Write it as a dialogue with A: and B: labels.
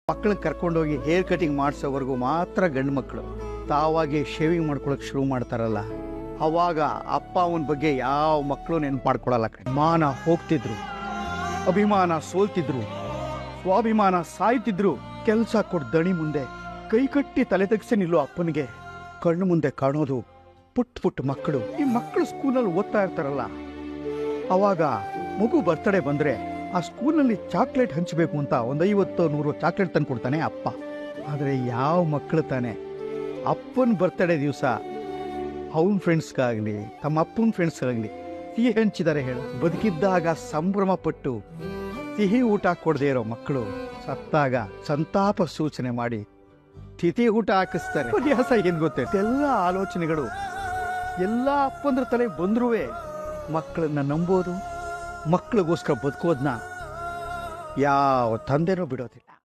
A: ಮಕ್ಕಳನ್ನ ಕರ್ಕೊಂಡೋಗಿ hair cutting ಮಾಡಿಸೋವರೆಗೂ ಮಾತ್ರ ಗಂಡು ಮಕ್ಕಳು ತಾವಾಗಿ ಶೇವಿಂಗ್ ಮಾಡ್ಕೊಳಕ್ಕೆ ಶುರು ಮಾಡ್ತಾರಲ್ಲ, ಅವಾಗ ಅಪ್ಪ ಅವನ ಬಗ್ಗೆ ಯಾವ ಮಕ್ಕಳು ನೆನ್ಪು ಮಾಡ್ಕೊಳಲ್ಲ. ಮಾನ ಹೋಗ್ತಿದ್ರು, ಅಭಿಮಾನ ಸೋಲ್ತಿದ್ರು, ಸ್ವಾಭಿಮಾನ ಸಾಯ್ತಿದ್ರು. ಕೆಲಸ ಕೊಟ್ಟು ದಣಿ ಮುಂದೆ ಕೈ ಕಟ್ಟಿ ತಲೆ ತೆಗ್ಸಿ ನಿಲ್ಲೋ ಅಪ್ಪನಿಗೆ ಕಣ್ಣು ಮುಂದೆ ಕಾಣೋದು ಪುಟ್ಟ ಮಕ್ಕಳು. ಈ ಮಕ್ಕಳು ಸ್ಕೂಲಲ್ಲಿ ಓದ್ತಾ ಇರ್ತಾರಲ್ಲ, ಅವಾಗ ಮಗು ಬರ್ತಡೇ ಬಂದ್ರೆ ಆ ಸ್ಕೂಲಲ್ಲಿ ಚಾಕ್ಲೇಟ್ ಹಂಚಬೇಕು ಅಂತ 50-100 ಚಾಕ್ಲೇಟ್ ತಂದು ಕೊಡ್ತಾನೆ ಅಪ್ಪ. ಆದರೆ ಯಾವ ಮಕ್ಕಳು ತಾನೆ ಅಪ್ಪನ ಬರ್ತಡೇ ದಿವಸ ಅವನ ಫ್ರೆಂಡ್ಸ್ಗಾಗಲಿ ತಮ್ಮ ಅಪ್ಪನ ಫ್ರೆಂಡ್ಸ್ಗಾಗಲಿ ಸಿಹಿ ಹಂಚಿದ್ದಾರೆ ಹೇಳು? ಬದುಕಿದ್ದಾಗ ಸಂಭ್ರಮ ಪಟ್ಟು ಸಿಹಿ ಊಟ ಕೊಡದೇ ಇರೋ ಮಕ್ಕಳು ಸತ್ತಾಗ ಸಂತಾಪ ಸೂಚನೆ ಮಾಡಿ ತಿಥಿ ಊಟ ಹಾಕಿಸ್ತಾರೆ. ವ್ಯಾಸ ಏನ್ ಗೊತ್ತೈತೆ? ಎಲ್ಲ ಆಲೋಚನೆಗಳು ಎಲ್ಲ ಅಪ್ಪಂದ್ರ ತಲೆ ಬಂದ್ರೂ ಮಕ್ಕಳನ್ನ ನಂಬೋದು, ಮಕ್ಕಳಿಗೋಸ್ಕರ ಬದುಕೋದನ್ನ ಯಾವ ತಂದೆನೂ ಬಿಡೋದಿಲ್ಲ.